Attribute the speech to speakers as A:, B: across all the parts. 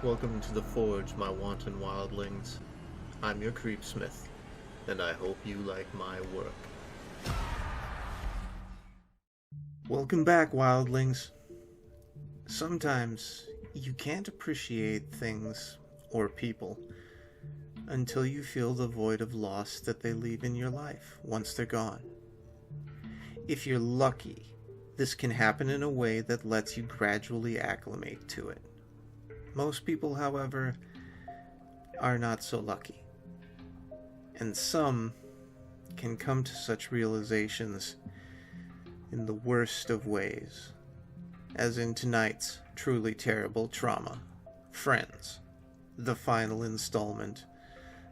A: Welcome to the Forge, my wanton wildlings. I'm your creepsmith, and I hope you like my work. Welcome back, wildlings. Sometimes you can't appreciate things or people until you feel the void of loss that they leave in your life once they're gone. If you're lucky, this can happen in a way that lets you gradually acclimate to it. Most people, however, are not so lucky. And some can come to such realizations in the worst of ways, as in tonight's truly terrible trauma, Friends, the final installment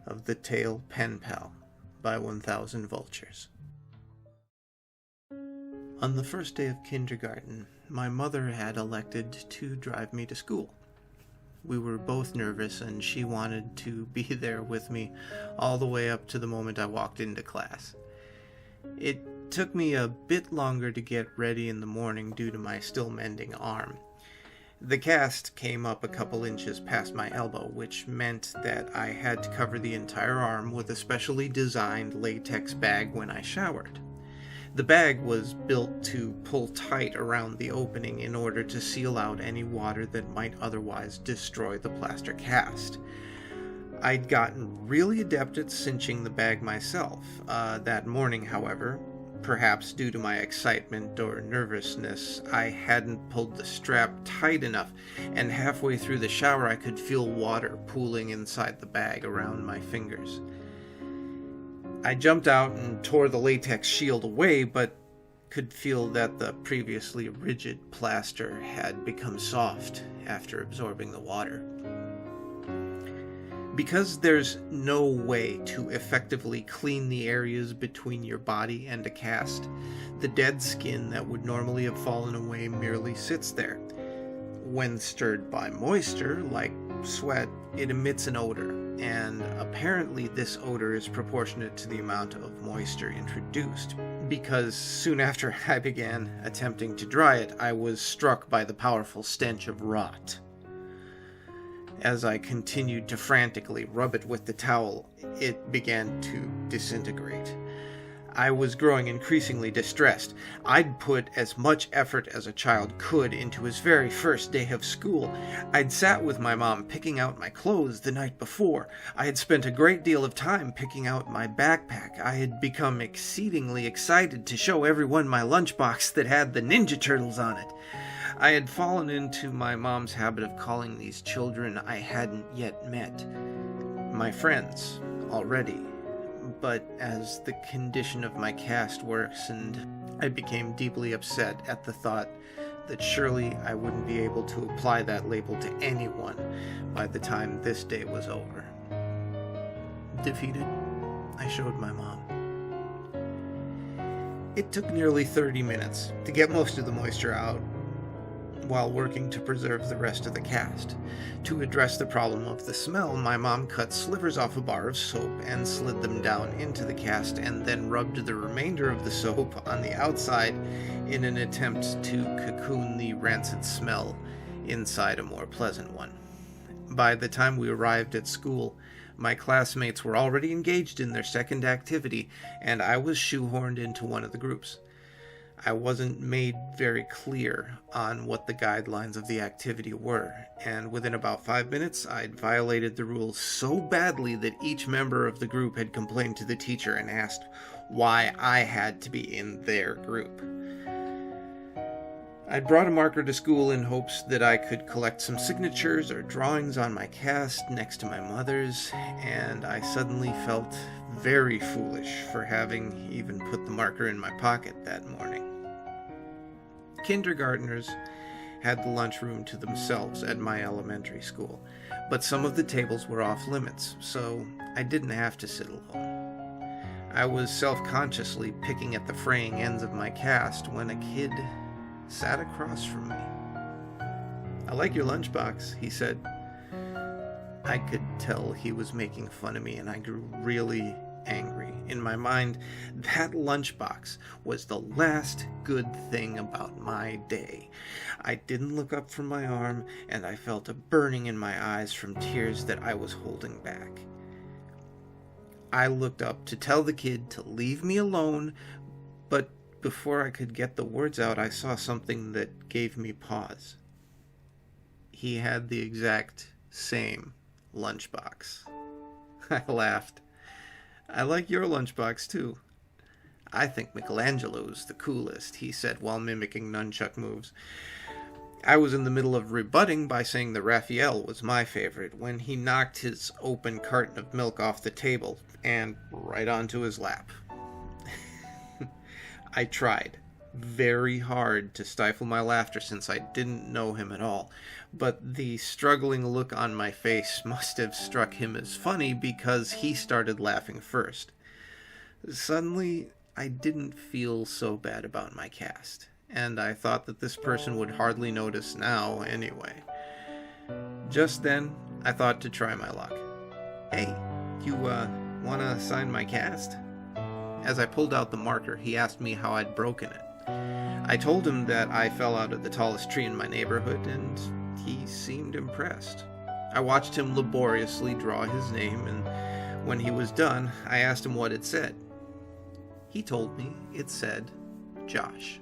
A: of the tale Penpal by 1000Vultures. On the first day of kindergarten, my mother had elected to drive me to school. We were both nervous, and she wanted to be there with me all the way up to the moment I walked into class. It took me a bit longer to get ready in the morning due to my still mending arm. The cast came up a couple inches past my elbow, which meant that I had to cover the entire arm with a specially designed latex bag when I showered. The bag was built to pull tight around the opening in order to seal out any water that might otherwise destroy the plaster cast. I'd gotten really adept at cinching the bag myself. That morning, however, perhaps due to my excitement or nervousness, I hadn't pulled the strap tight enough, and halfway through the shower I could feel water pooling inside the bag around my fingers. I jumped out and tore the latex shield away, but could feel that the previously rigid plaster had become soft after absorbing the water. Because there's no way to effectively clean the areas between your body and a cast, the dead skin that would normally have fallen away merely sits there. When stirred by moisture, like sweat, it emits an odor, and apparently this odor is proportionate to the amount of moisture introduced, because soon after I began attempting to dry it, I was struck by the powerful stench of rot. As I continued to frantically rub it with the towel, it began to disintegrate. I was growing increasingly distressed. I'd put as much effort as a child could into his very first day of school. I'd sat with my mom picking out my clothes the night before. I had spent a great deal of time picking out my backpack. I had become exceedingly excited to show everyone my lunchbox that had the Ninja Turtles on it. I had fallen into my mom's habit of calling these children I hadn't yet met my friends already. But as the condition of my cast worsened, I became deeply upset at the thought that surely I wouldn't be able to apply that label to anyone by the time this day was over. Defeated, I showed my mom. It took nearly 30 minutes to get most of the moisture out, while working to preserve the rest of the cast. To address the problem of the smell, my mom cut slivers off a bar of soap and slid them down into the cast, and then rubbed the remainder of the soap on the outside in an attempt to cocoon the rancid smell inside a more pleasant one. By the time we arrived at school, my classmates were already engaged in their second activity, and I was shoehorned into one of the groups. I wasn't made very clear on what the guidelines of the activity were, and within about 5 minutes I'd violated the rules so badly that each member of the group had complained to the teacher and asked why I had to be in their group. I'd brought a marker to school in hopes that I could collect some signatures or drawings on my cast next to my mother's, and I suddenly felt very foolish for having even put the marker in my pocket that morning. Kindergartners had the lunchroom to themselves at my elementary school, but some of the tables were off limits, so I didn't have to sit alone. I was self-consciously picking at the fraying ends of my cast when a kid sat across from me. "I like your lunchbox," he said. I could tell he was making fun of me, and I grew really, angry. In my mind, that lunchbox was the last good thing about my day. I didn't look up from my arm, and I felt a burning in my eyes from tears that I was holding back. I looked up to tell the kid to leave me alone, but before I could get the words out, I saw something that gave me pause. He had the exact same lunchbox. I laughed. I like your lunchbox too. I think Michelangelo's the coolest, he said while mimicking nunchuck moves. I was in the middle of rebutting by saying that Raphael was my favorite when he knocked his open carton of milk off the table and right onto his lap. I tried very hard to stifle my laughter since I didn't know him at all, but the struggling look on my face must have struck him as funny because he started laughing first. Suddenly, I didn't feel so bad about my cast, and I thought that this person would hardly notice now anyway. Just then, I thought to try my luck. Hey, you wanna sign my cast? As I pulled out the marker, he asked me how I'd broken it. I told him that I fell out of the tallest tree in my neighborhood, and he seemed impressed. I watched him laboriously draw his name, and when he was done, I asked him what it said. He told me it said, Josh.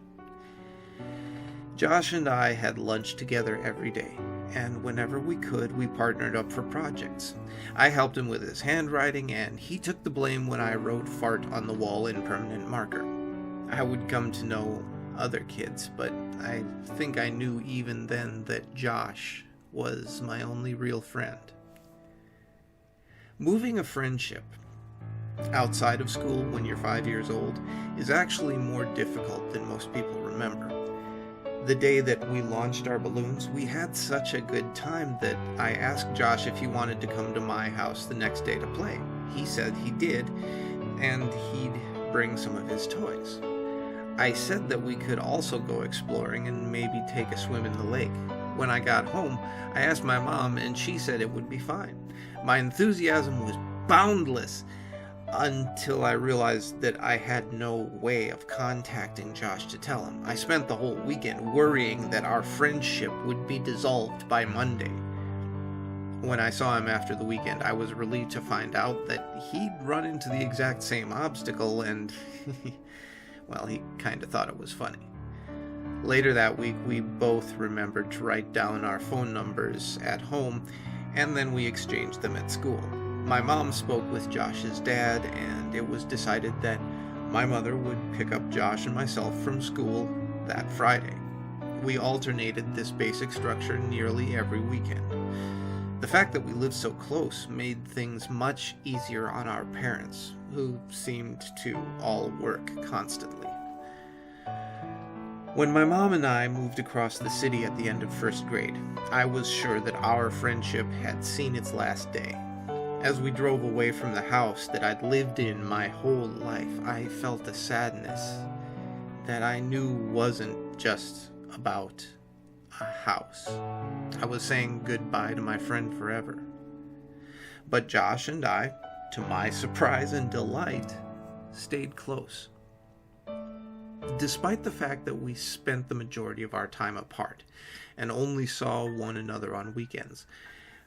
A: Josh and I had lunch together every day, and whenever we could, we partnered up for projects. I helped him with his handwriting, and he took the blame when I wrote fart on the wall in permanent marker. I would come to know other kids, but I think I knew even then that Josh was my only real friend. Moving a friendship outside of school when you're 5 years old is actually more difficult than most people remember. The day that we launched our balloons, we had such a good time that I asked Josh if he wanted to come to my house the next day to play. He said he did, and he'd bring some of his toys. I said that we could also go exploring and maybe take a swim in the lake. When I got home, I asked my mom, and she said it would be fine. My enthusiasm was boundless until I realized that I had no way of contacting Josh to tell him. I spent the whole weekend worrying that our friendship would be dissolved by Monday. When I saw him after the weekend, I was relieved to find out that he'd run into the exact same obstacle, and well, he kind of thought it was funny. Later that week, we both remembered to write down our phone numbers at home, and then we exchanged them at school. My mom spoke with Josh's dad, and it was decided that my mother would pick up Josh and myself from school that Friday. We alternated this basic structure nearly every weekend. The fact that we lived so close made things much easier on our parents, who seemed to all work constantly. When my mom and I moved across the city at the end of first grade, I was sure that our friendship had seen its last day. As we drove away from the house that I'd lived in my whole life, I felt a sadness that I knew wasn't just about a house. I was saying goodbye to my friend forever. But Josh and I, to my surprise and delight, stayed close. Despite the fact that we spent the majority of our time apart and only saw one another on weekends,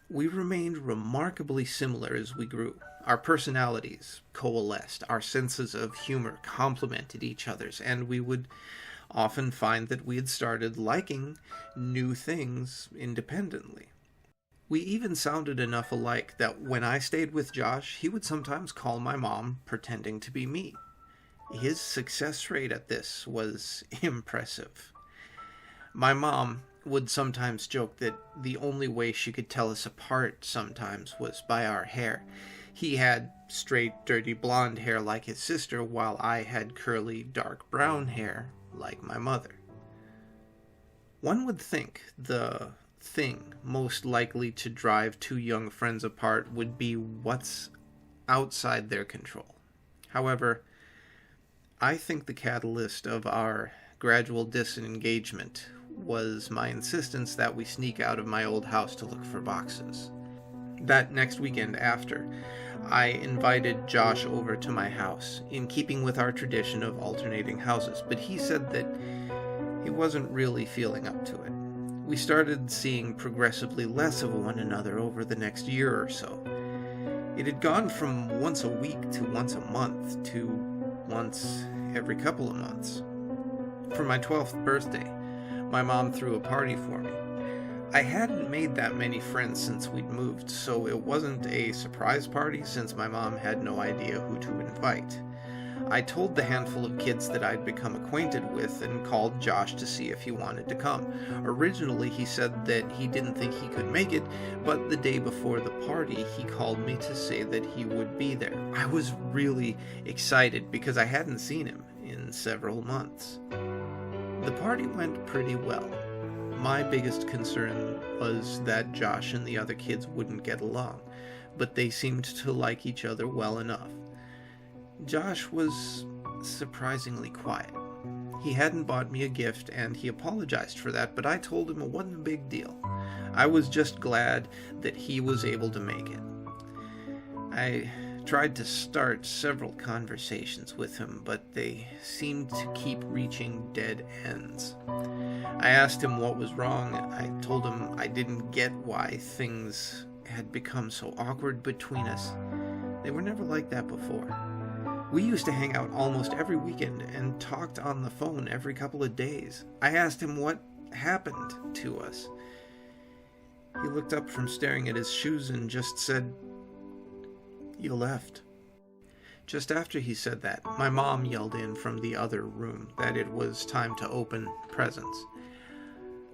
A: we remained remarkably similar as we grew. Our personalities coalesced, our senses of humor complemented each other's, and we would often find that we had started liking new things independently. We even sounded enough alike that when I stayed with Josh, he would sometimes call my mom pretending to be me. His success rate at this was impressive. My mom would sometimes joke that the only way she could tell us apart sometimes was by our hair. He had straight, dirty blonde hair like his sister, while I had curly, dark brown hair like my mother. One would think the thing most likely to drive two young friends apart would be what's outside their control. However, I think the catalyst of our gradual disengagement was my insistence that we sneak out of my old house to look for boxes. That next weekend after, I invited Josh over to my house, in keeping with our tradition of alternating houses, but he said that he wasn't really feeling up to it. We started seeing progressively less of one another over the next year or so. It had gone from once a week to once a month to once every couple of months. For my 12th birthday, my mom threw a party for me. I hadn't made that many friends since we'd moved, so it wasn't a surprise party since my mom had no idea who to invite. I told the handful of kids that I'd become acquainted with and called Josh to see if he wanted to come. Originally, he said that he didn't think he could make it, but the day before the party, he called me to say that he would be there. I was really excited because I hadn't seen him in several months. The party went pretty well. My biggest concern was that Josh and the other kids wouldn't get along, but they seemed to like each other well enough. Josh was surprisingly quiet. He hadn't bought me a gift, and he apologized for that, but I told him it wasn't a big deal. I was just glad that he was able to make it. I tried to start several conversations with him, but they seemed to keep reaching dead ends. I asked him what was wrong. I told him I didn't get why things had become so awkward between us. They were never like that before. We used to hang out almost every weekend and talked on the phone every couple of days. I asked him what happened to us. He looked up from staring at his shoes and just said, "You left." Just after he said that, my mom yelled in from the other room that it was time to open presents.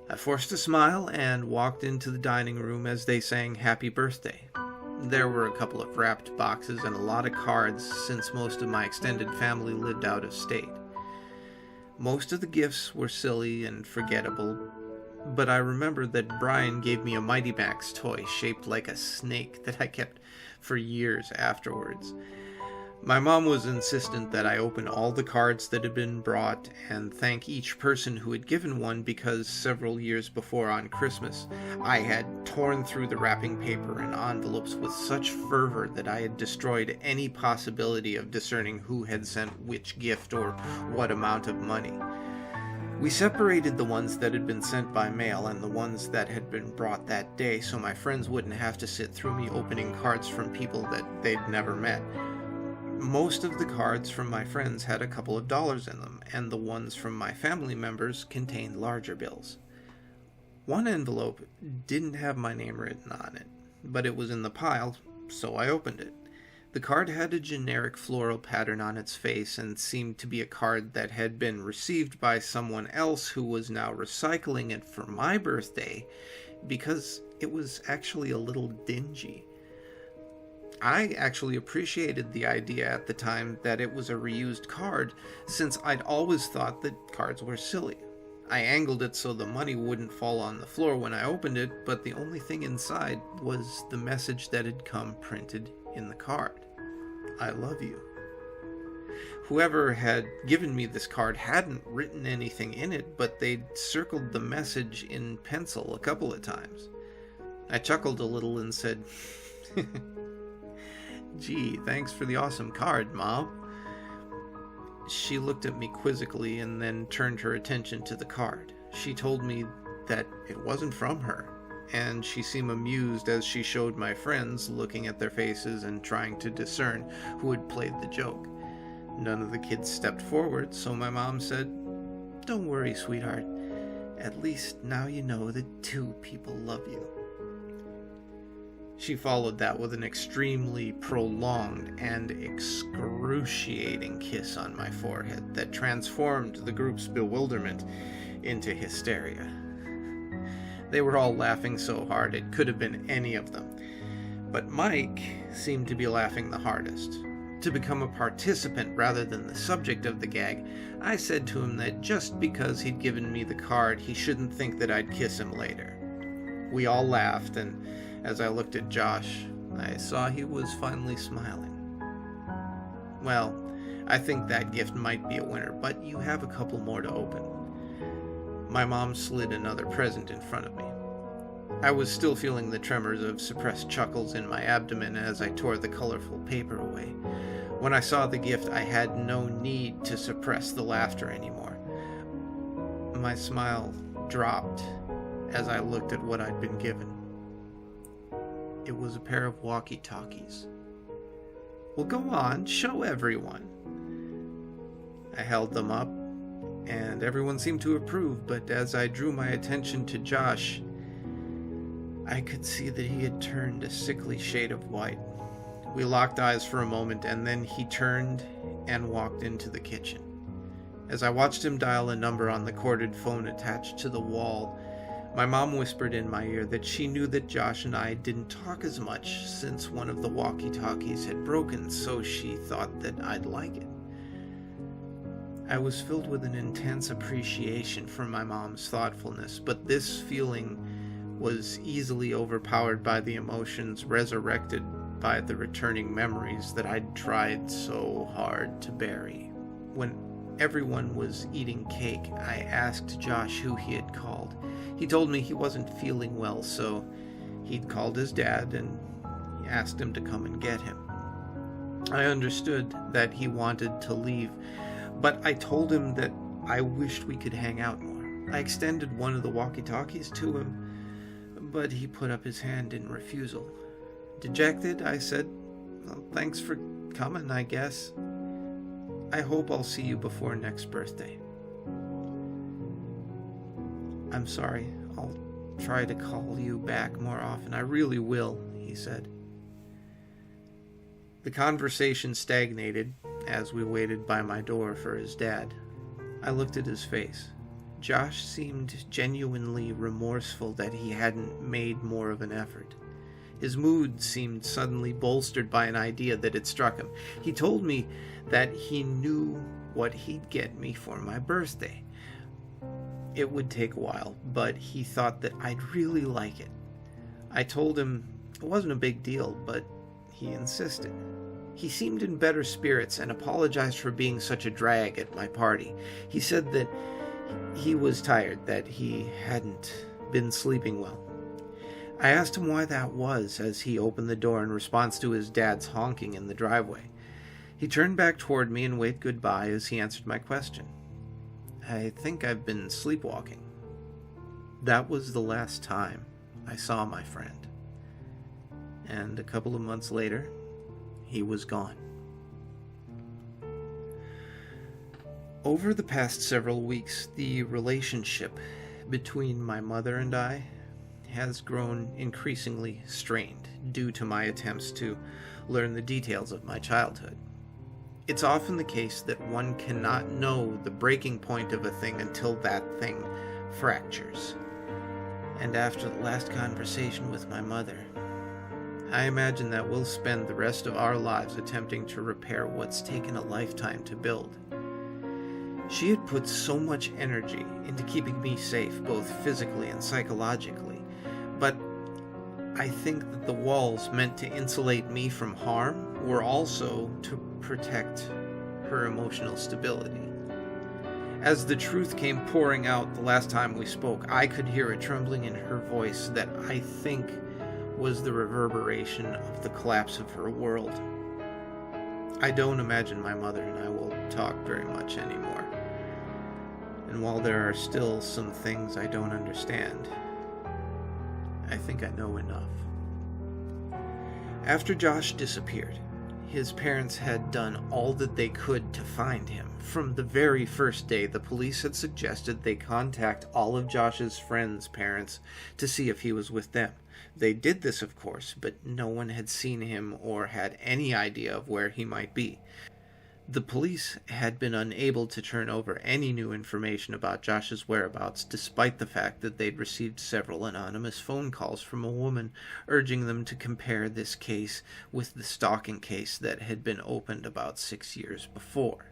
A: I forced a smile and walked into the dining room as they sang "Happy Birthday." There were a couple of wrapped boxes and a lot of cards since most of my extended family lived out of state. Most of the gifts were silly and forgettable, but I remembered that Brian gave me a Mighty Max toy shaped like a snake that I kept for years afterwards. My mom was insistent that I open all the cards that had been brought and thank each person who had given one because several years before on Christmas, I had torn through the wrapping paper and envelopes with such fervor that I had destroyed any possibility of discerning who had sent which gift or what amount of money. We separated the ones that had been sent by mail and the ones that had been brought that day so my friends wouldn't have to sit through me opening cards from people that they'd never met. Most of the cards from my friends had a couple of dollars in them, and the ones from my family members contained larger bills. One envelope didn't have my name written on it, but it was in the pile, so I opened it. The card had a generic floral pattern on its face and seemed to be a card that had been received by someone else who was now recycling it for my birthday because it was actually a little dingy. I actually appreciated the idea at the time that it was a reused card, since I'd always thought that cards were silly. I angled it so the money wouldn't fall on the floor when I opened it, but the only thing inside was the message that had come printed in the card. "I love you." Whoever had given me this card hadn't written anything in it, but they'd circled the message in pencil a couple of times. I chuckled a little and said, "Gee, thanks for the awesome card, Mom." She looked at me quizzically and then turned her attention to the card. She told me that it wasn't from her, and she seemed amused as she showed my friends, looking at their faces and trying to discern who had played the joke. None of the kids stepped forward, so my mom said, "Don't worry, sweetheart. At least now you know that 2 people love you." She followed that with an extremely prolonged and excruciating kiss on my forehead that transformed the group's bewilderment into hysteria. They were all laughing so hard it could have been any of them, but Mike seemed to be laughing the hardest. To become a participant rather than the subject of the gag, I said to him that just because he'd given me the card, he shouldn't think that I'd kiss him later. We all laughed, and as I looked at Josh, I saw he was finally smiling. "Well, I think that gift might be a winner, but you have a couple more to open." My mom slid another present in front of me. I was still feeling the tremors of suppressed chuckles in my abdomen as I tore the colorful paper away. When I saw the gift, I had no need to suppress the laughter anymore. My smile dropped as I looked at what I'd been given. It was a pair of walkie-talkies. "Well, go on, show everyone." I held them up, and everyone seemed to approve, but as I drew my attention to Josh, I could see that he had turned a sickly shade of white. We locked eyes for a moment, and then he turned and walked into the kitchen. As I watched him dial a number on the corded phone attached to the wall, my mom whispered in my ear that she knew that Josh and I didn't talk as much since one of the walkie-talkies had broken, so she thought that I'd like it. I was filled with an intense appreciation for my mom's thoughtfulness, but this feeling was easily overpowered by the emotions resurrected by the returning memories that I'd tried so hard to bury. When everyone was eating cake, I asked Josh who he had called. He told me he wasn't feeling well, so he'd called his dad and asked him to come and get him. I understood that he wanted to leave, but I told him that I wished we could hang out more. I extended one of the walkie-talkies to him, but he put up his hand in refusal. Dejected, I said, "Well, thanks for coming, I guess. I hope I'll see you before next birthday." "I'm sorry. I'll try to call you back more often. I really will," he said. The conversation stagnated as we waited by my door for his dad. I looked at his face. Josh seemed genuinely remorseful that he hadn't made more of an effort. His mood seemed suddenly bolstered by an idea that had struck him. He told me that he knew what he'd get me for my birthday. It would take a while, but he thought that I'd really like it. I told him it wasn't a big deal, but he insisted. He seemed in better spirits and apologized for being such a drag at my party. He said that he was tired, that he hadn't been sleeping well. I asked him why that was as he opened the door in response to his dad's honking in the driveway. He turned back toward me and waved goodbye as he answered my question. "I think I've been sleepwalking." That was the last time I saw my friend. And a couple of months later, he was gone. Over the past several weeks, the relationship between my mother and I has grown increasingly strained due to my attempts to learn the details of my childhood. It's often the case that one cannot know the breaking point of a thing until that thing fractures. And after the last conversation with my mother, I imagine that we'll spend the rest of our lives attempting to repair what's taken a lifetime to build. She had put so much energy into keeping me safe, both physically and psychologically, but I think that the walls meant to insulate me from harm were also to protect her emotional stability. As the truth came pouring out the last time we spoke, I could hear a trembling in her voice that I think was the reverberation of the collapse of her world. I don't imagine my mother and I will talk very much anymore. And while there are still some things I don't understand, I think I know enough. After Josh disappeared, his parents had done all that they could to find him. From the very first day, the police had suggested they contact all of Josh's friends' parents to see if he was with them. They did this, of course, but no one had seen him or had any idea of where he might be. The police had been unable to turn over any new information about Josh's whereabouts, despite the fact that they'd received several anonymous phone calls from a woman urging them to compare this case with the stalking case that had been opened about 6 years before.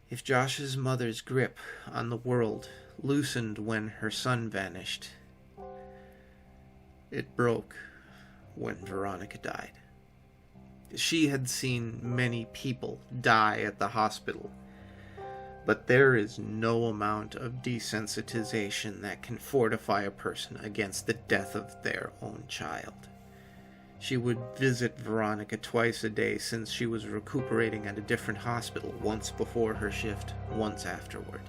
A: If Josh's mother's grip on the world loosened when her son vanished, it broke when Veronica died. She had seen many people die at the hospital, But there is no amount of desensitization that can fortify a person against the death of their own child. She would visit Veronica twice a day since she was recuperating at a different hospital, once before her shift, once afterward.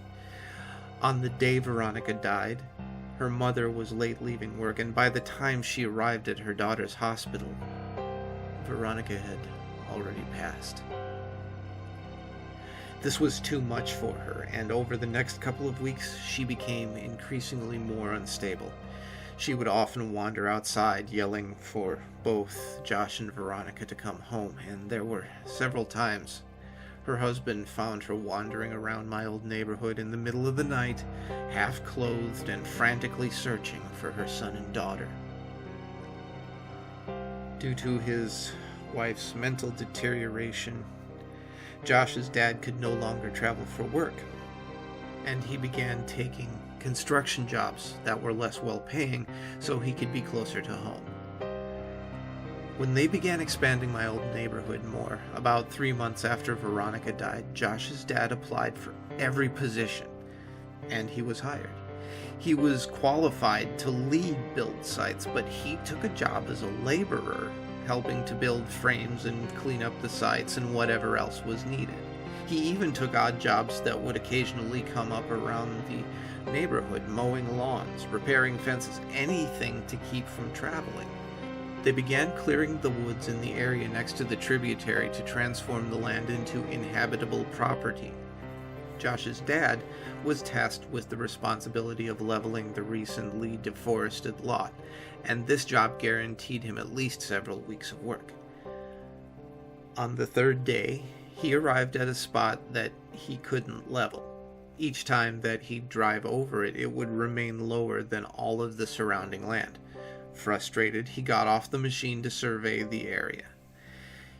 A: On the day Veronica died, her mother was late leaving work, and by the time she arrived at her daughter's hospital, Veronica had already passed. This was too much for her, and over the next couple of weeks, she became increasingly more unstable. She would often wander outside, yelling for both Josh and Veronica to come home, and there were several times her husband found her wandering around my old neighborhood in the middle of the night, half-clothed and frantically searching for her son and daughter. Due to his wife's mental deterioration, Josh's dad could no longer travel for work, and he began taking construction jobs that were less well-paying so he could be closer to home. When they began expanding my old neighborhood more, about 3 months after Veronica died, Josh's dad applied for every position, and he was hired. He was qualified to lead build sites, but he took a job as a laborer, helping to build frames and clean up the sites and whatever else was needed. He even took odd jobs that would occasionally come up around the neighborhood, mowing lawns, repairing fences, anything to keep from traveling. They began clearing the woods in the area next to the tributary to transform the land into inhabitable property. Josh's dad was tasked with the responsibility of leveling the recently deforested lot, and this job guaranteed him at least several weeks of work. On the third day, he arrived at a spot that he couldn't level. Each time that he'd drive over it, it would remain lower than all of the surrounding land. Frustrated, he got off the machine to survey the area.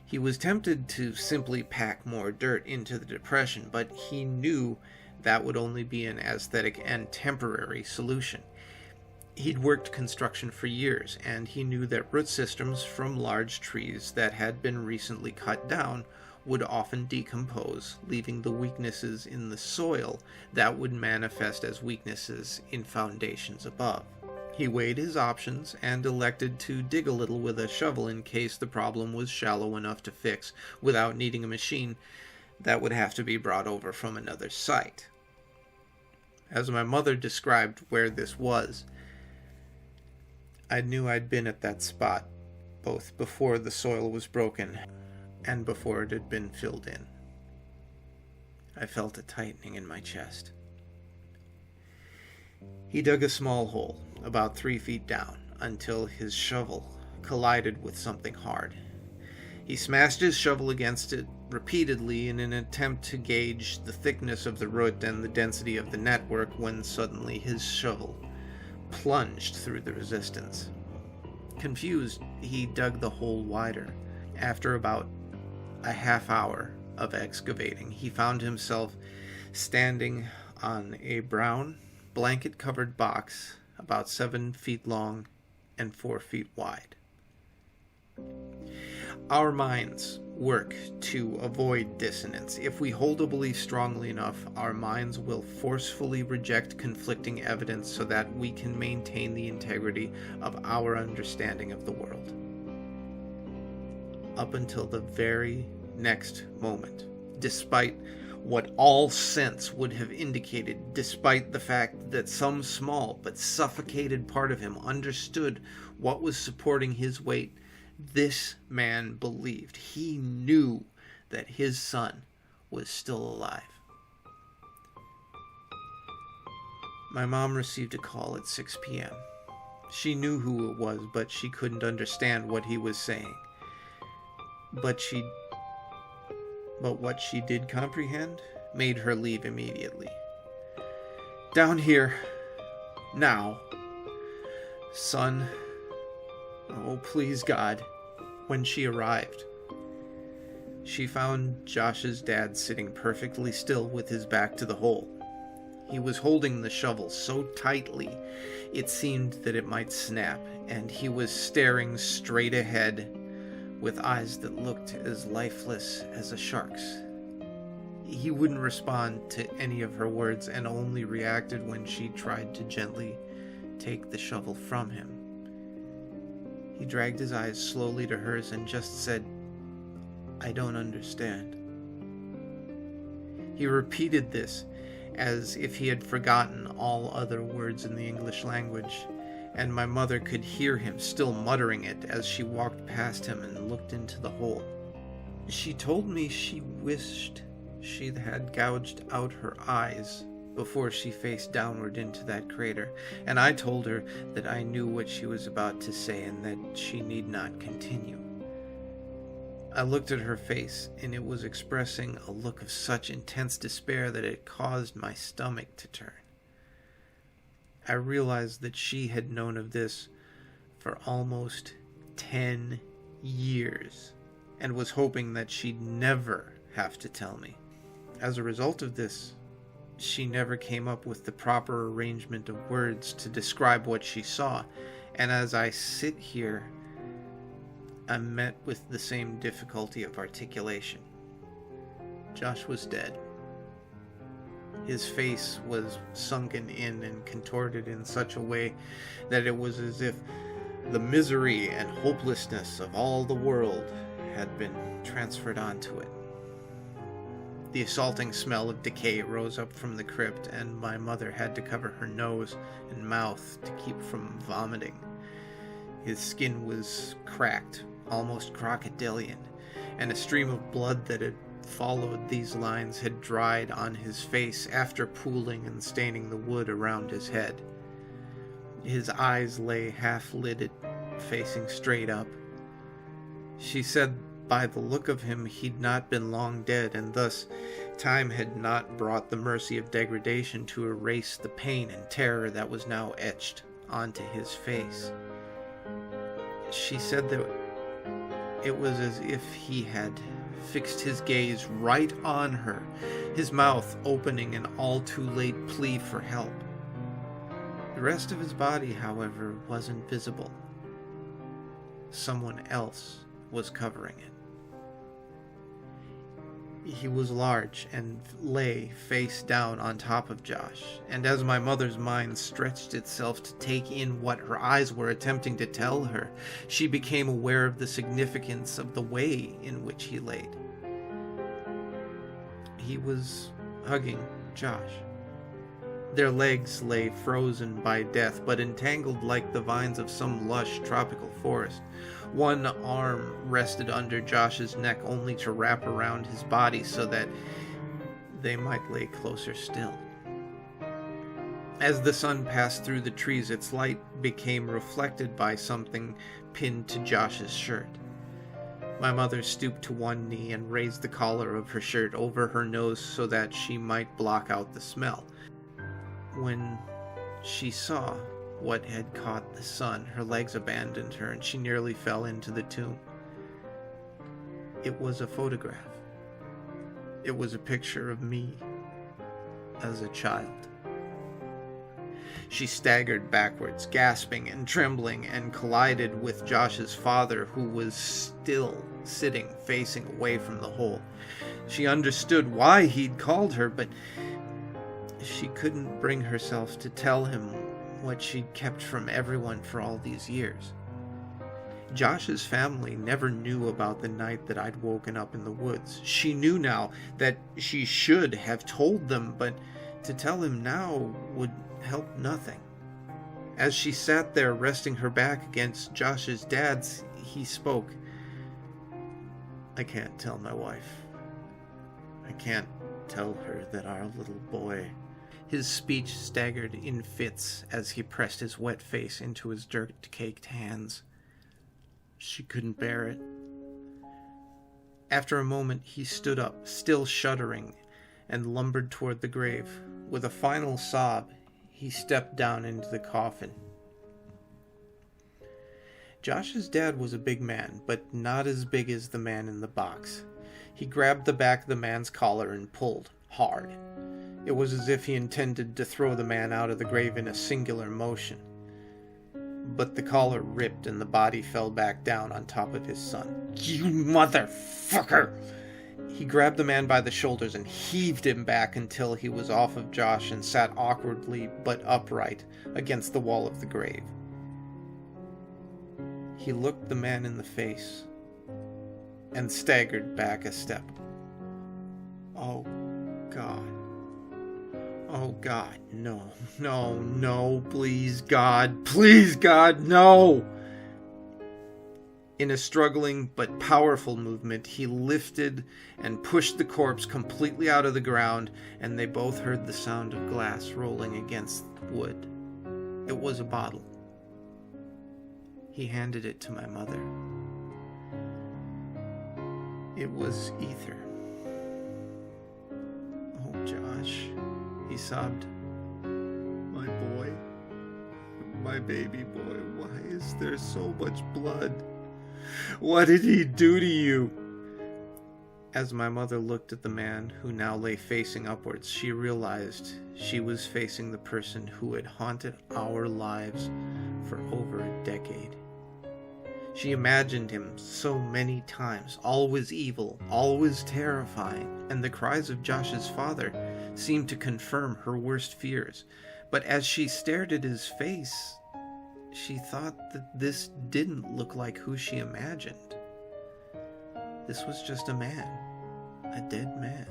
A: He was tempted to simply pack more dirt into the depression, but he knew that would only be an aesthetic and temporary solution. He'd worked construction for years, and he knew that root systems from large trees that had been recently cut down would often decompose, leaving the weaknesses in the soil that would manifest as weaknesses in foundations above. He weighed his options and elected to dig a little with a shovel in case the problem was shallow enough to fix without needing a machine that would have to be brought over from another site. As my mother described where this was, I knew I'd been at that spot, both before the soil was broken and before it had been filled in. I felt a tightening in my chest. He dug a small hole, about 3 feet down, until his shovel collided with something hard. He smashed his shovel against it repeatedly in an attempt to gauge the thickness of the root and the density of the network when suddenly his shovel plunged through the resistance. Confused, he dug the hole wider. After about a half hour of excavating, he found himself standing on a brown, blanket-covered box about 7 feet long and 4 feet wide. Our minds work to avoid dissonance. If we hold a belief strongly enough, our minds will forcefully reject conflicting evidence so that we can maintain the integrity of our understanding of the world. Up until the very next moment, despite what all sense would have indicated, despite the fact that some small but suffocated part of him understood what was supporting his weight, this man believed. He knew that his son was still alive. My mom received a call at 6 p.m. She knew who it was, but she couldn't understand what he was saying. But what she did comprehend made her leave immediately. Down here, now. Son, oh please God. When she arrived, she found Josh's dad sitting perfectly still with his back to the hole. He was holding the shovel so tightly it seemed that it might snap, and he was staring straight ahead with eyes that looked as lifeless as a shark's. He wouldn't respond to any of her words and only reacted when she tried to gently take the shovel from him. He dragged his eyes slowly to hers and just said, "I don't understand." He repeated this as if he had forgotten all other words in the English language, and my mother could hear him still muttering it as she walked past him and looked into the hole. She told me she wished she had gouged out her eyes before she faced downward into that crater, and I told her that I knew what she was about to say and that she need not continue. I looked at her face, and it was expressing a look of such intense despair that it caused my stomach to turn. I realized that she had known of this for almost 10 years, and was hoping that she'd never have to tell me. As a result of this, she never came up with the proper arrangement of words to describe what she saw, and as I sit here, I'm met with the same difficulty of articulation. Josh was dead. His face was sunken in and contorted in such a way that it was as if the misery and hopelessness of all the world had been transferred onto it. The assaulting smell of decay rose up from the crypt, and my mother had to cover her nose and mouth to keep from vomiting. His skin was cracked, almost crocodilian, and a stream of blood that had followed these lines had dried on his face after pooling and staining the wood around his head. His eyes lay half-lidded, facing straight up. She said by the look of him he'd not been long dead, and thus time had not brought the mercy of degradation to erase the pain and terror that was now etched onto his face. She said that it was as if he had fixed his gaze right on her, his mouth opening an all-too-late plea for help. The rest of his body, however, wasn't visible. Someone else was covering it. He was large and lay face down on top of Josh, and as my mother's mind stretched itself to take in what her eyes were attempting to tell her, she became aware of the significance of the way in which he laid. He was hugging Josh. Their legs lay frozen by death, but entangled like the vines of some lush tropical forest. One arm rested under Josh's neck only to wrap around his body so that they might lay closer still. As the sun passed through the trees, its light became reflected by something pinned to Josh's shirt. My mother stooped to one knee and raised the collar of her shirt over her nose so that she might block out the smell. When she saw what had caught the sun, her legs abandoned her and she nearly fell into the tomb. It was a photograph. It was a picture of me as a child. She staggered backwards, gasping and trembling, and collided with Josh's father, who was still sitting facing away from the hole. She understood why he'd called her, but she couldn't bring herself to tell him what she'd kept from everyone for all these years. Josh's family never knew about the night that I'd woken up in the woods. She knew now that she should have told them, but to tell him now would help nothing. As she sat there resting her back against Josh's dad's, he spoke. "I can't tell my wife. I can't tell her that our little boy..." His speech staggered in fits as he pressed his wet face into his dirt-caked hands. She couldn't bear it. After a moment, he stood up, still shuddering, and lumbered toward the grave. With a final sob, he stepped down into the coffin. Josh's dad was a big man, but not as big as the man in the box. He grabbed the back of the man's collar and pulled hard. It was as if he intended to throw the man out of the grave in a singular motion. But the collar ripped and the body fell back down on top of his son. "You motherfucker!" He grabbed the man by the shoulders and heaved him back until he was off of Josh and sat awkwardly but upright against the wall of the grave. He looked the man in the face and staggered back a step. Oh, God. Oh, God, no, no, no, please, God, no! In a struggling but powerful movement, he lifted and pushed the corpse completely out of the ground, and they both heard the sound of glass rolling against wood. It was a bottle. He handed it to my mother. It was ether. Oh, Josh, he sobbed. My boy, my baby boy, why is there so much blood? What did he do to you? As my mother looked at the man who now lay facing upwards, she realized she was facing the person who had haunted our lives for over a decade. She imagined him so many times, always evil, always terrifying, and the cries of Josh's father seemed to confirm her worst fears. But as she stared at his face, she thought that this didn't look like who she imagined. This was just a man, a dead man.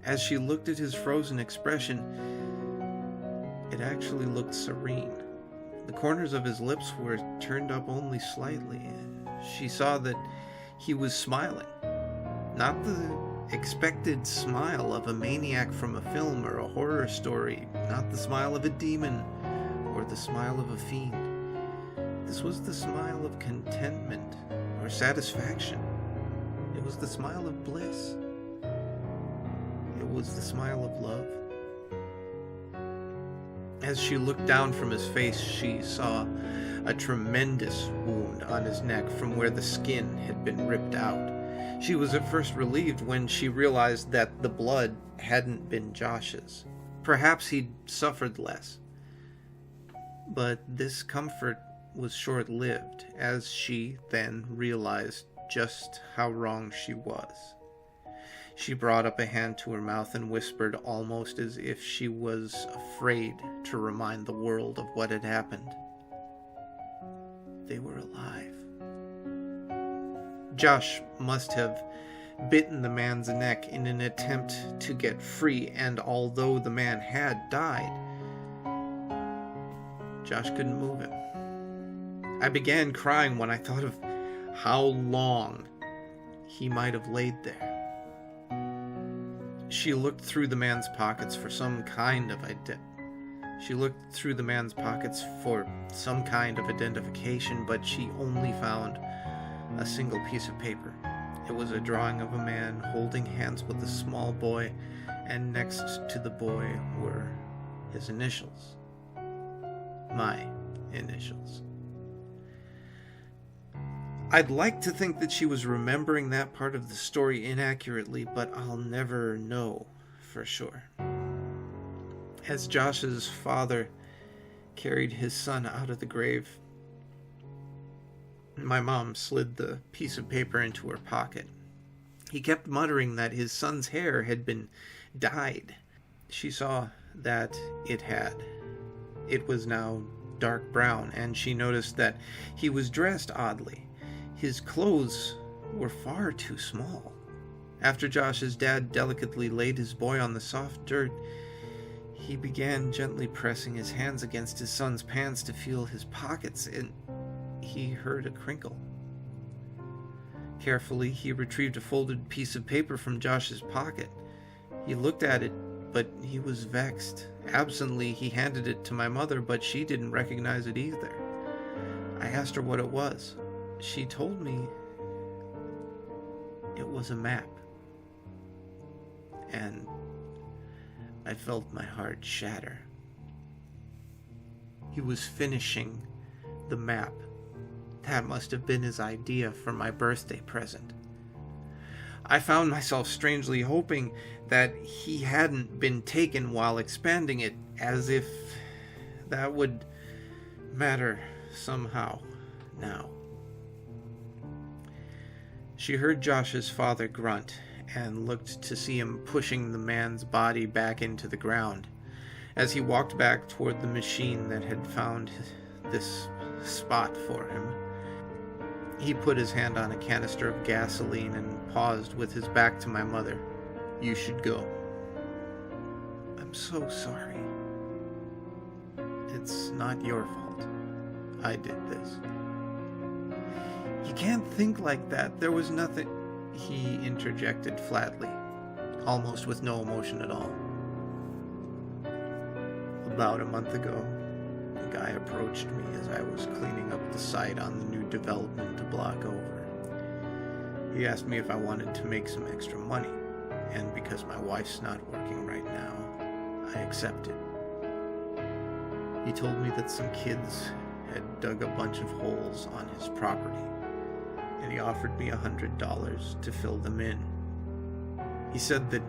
A: As she looked at his frozen expression, it actually looked serene. The corners of his lips were turned up only slightly. She saw that he was smiling. Not the expected smile of a maniac from a film or a horror story. Not the smile of a demon or the smile of a fiend. This was the smile of contentment or satisfaction. It was the smile of bliss. It was the smile of love. As she looked down from his face, she saw a tremendous wound on his neck from where the skin had been ripped out. She was at first relieved when she realized that the blood hadn't been Josh's. Perhaps he'd suffered less. But this comfort was short-lived, as she then realized just how wrong she was. She brought up a hand to her mouth and whispered, almost as if she was afraid to remind the world of what had happened. They were alive. Josh must have bitten the man's neck in an attempt to get free, and although the man had died, Josh couldn't move him. I began crying when I thought of how long he might have laid there. She looked through the man's pockets for some kind of identification, but she only found a single piece of paper. It was a drawing of a man holding hands with a small boy, and next to the boy were his initials. My initials. I'd like to think that she was remembering that part of the story inaccurately, but I'll never know for sure. As Josh's father carried his son out of the grave, my mom slid the piece of paper into her pocket. He kept muttering that his son's hair had been dyed. She saw that it had. It was now dark brown, and she noticed that he was dressed oddly. His clothes were far too small. After Josh's dad delicately laid his boy on the soft dirt, he began gently pressing his hands against his son's pants to feel his pockets, and he heard a crinkle. Carefully, he retrieved a folded piece of paper from Josh's pocket. He looked at it, but he was vexed. Absently, he handed it to my mother, but she didn't recognize it either. I asked her what it was. She told me it was a map, and I felt my heart shatter. He was finishing the map. That must have been his idea for my birthday present. I found myself strangely hoping that he hadn't been taken while expanding it, as if that would matter somehow now. She heard Josh's father grunt and looked to see him pushing the man's body back into the ground. As he walked back toward the machine that had found this spot for him, he put his hand on a canister of gasoline and paused with his back to my mother. "You should go." "I'm so sorry." "It's not your fault. I did this." "You can't think like that. There was nothing," he interjected flatly, almost with no emotion at all. "About a month ago, a guy approached me as I was cleaning up the site on the new development a block over. He asked me if I wanted to make some extra money, and because my wife's not working right now, I accepted. He told me that some kids had dug a bunch of holes on his property, and he offered me $100 to fill them in. He said that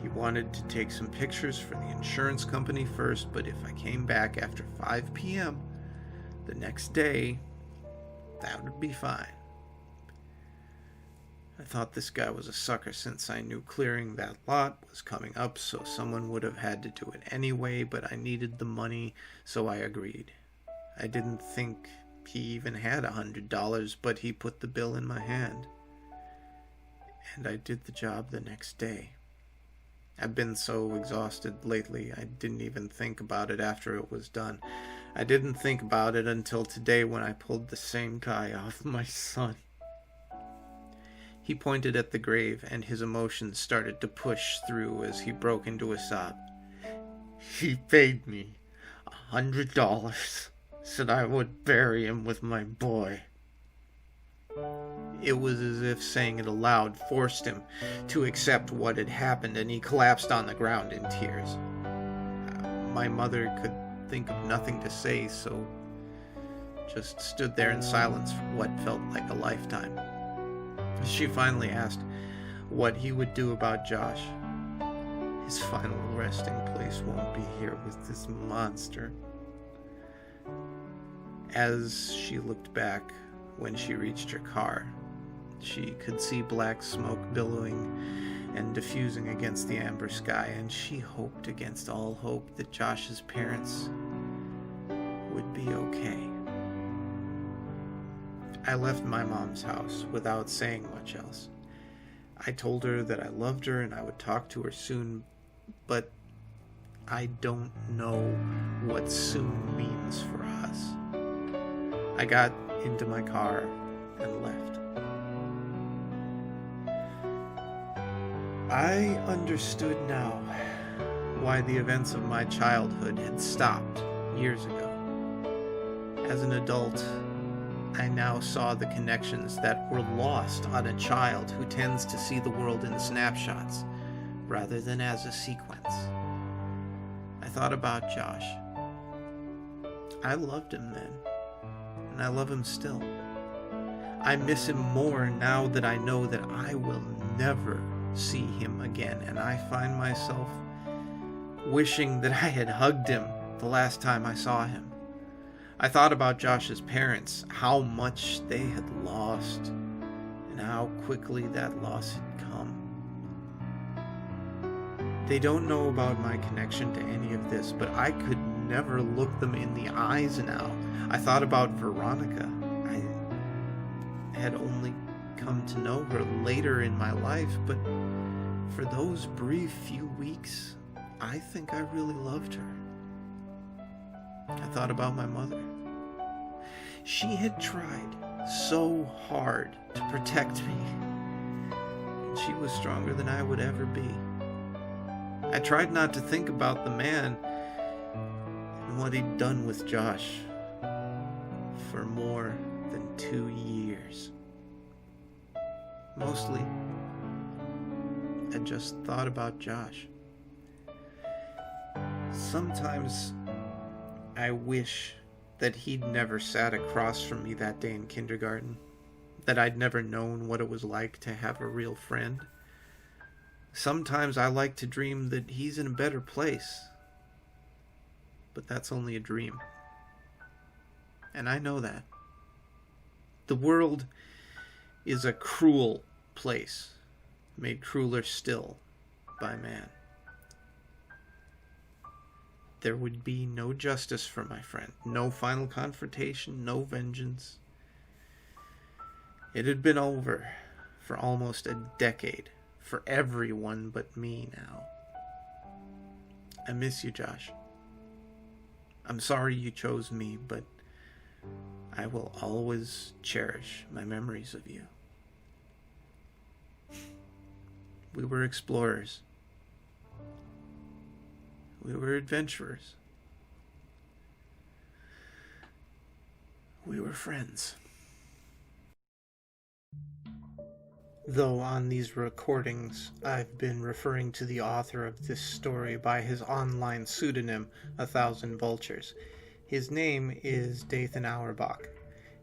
A: he wanted to take some pictures for the insurance company first, but if I came back after 5 p.m. the next day, that would be fine. I thought this guy was a sucker since I knew clearing that lot was coming up, so someone would have had to do it anyway, but I needed the money, so I agreed. I didn't think he even had $100, but he put the bill in my hand, and I did the job the next day. I've been so exhausted lately, I didn't even think about it after it was done. I didn't think about it until today when I pulled the same guy off my son." He pointed at the grave, and his emotions started to push through as he broke into a sob. "He paid me $100, said I would bury him with my boy." It was as if saying it aloud forced him to accept what had happened, and he collapsed on the ground in tears. My mother could think of nothing to say, so just stood there in silence for what felt like a lifetime. She finally asked what he would do about Josh. "His final resting place won't be here with this monster." As she looked back when she reached her car, she could see black smoke billowing and diffusing against the amber sky, and she hoped against all hope that Josh's parents would be okay. I left my mom's house without saying much else. I told her that I loved her and I would talk to her soon, but I don't know what soon means for us. I got into my car and left. I understood now why the events of my childhood had stopped years ago. As an adult, I now saw the connections that were lost on a child who tends to see the world in snapshots rather than as a sequence. I thought about Josh. I loved him then, and I love him still. I miss him more now that I know that I will never see him again, and I find myself wishing that I had hugged him the last time I saw him. I thought about Josh's parents, how much they had lost, and how quickly that loss had come. They don't know about my connection to any of this, but I could never look them in the eyes now. I thought about Veronica. I had only come to know her later in my life, but for those brief few weeks, I think I really loved her. I thought about my mother. She had tried so hard to protect me, and she was stronger than I would ever be. I tried not to think about the man and what he'd done with Josh for more than 2 years. Mostly, I just thought about Josh. Sometimes I wish that he'd never sat across from me that day in kindergarten, that I'd never known what it was like to have a real friend. Sometimes I like to dream that he's in a better place, but that's only a dream. And I know that. The world is a cruel place, made crueler still by man. There would be no justice for my friend, no final confrontation, no vengeance. It had been over for almost a decade, for everyone but me now. I miss you, Josh. I'm sorry you chose me, but I will always cherish my memories of you. We were explorers. We were adventurers. We were friends. Though on these recordings I've been referring to the author of this story by his online pseudonym, 1000Vultures. His name is Dathan Auerbach,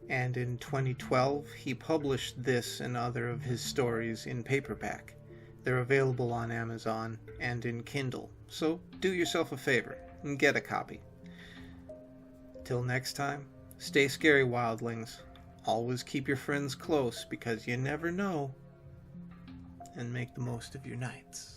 A: and in 2012 he published this and other of his stories in paperback. They're available on Amazon and in Kindle, so do yourself a favor and get a copy. Till next time, stay scary, wildlings. Always keep your friends close because you never know, and make the most of your nights.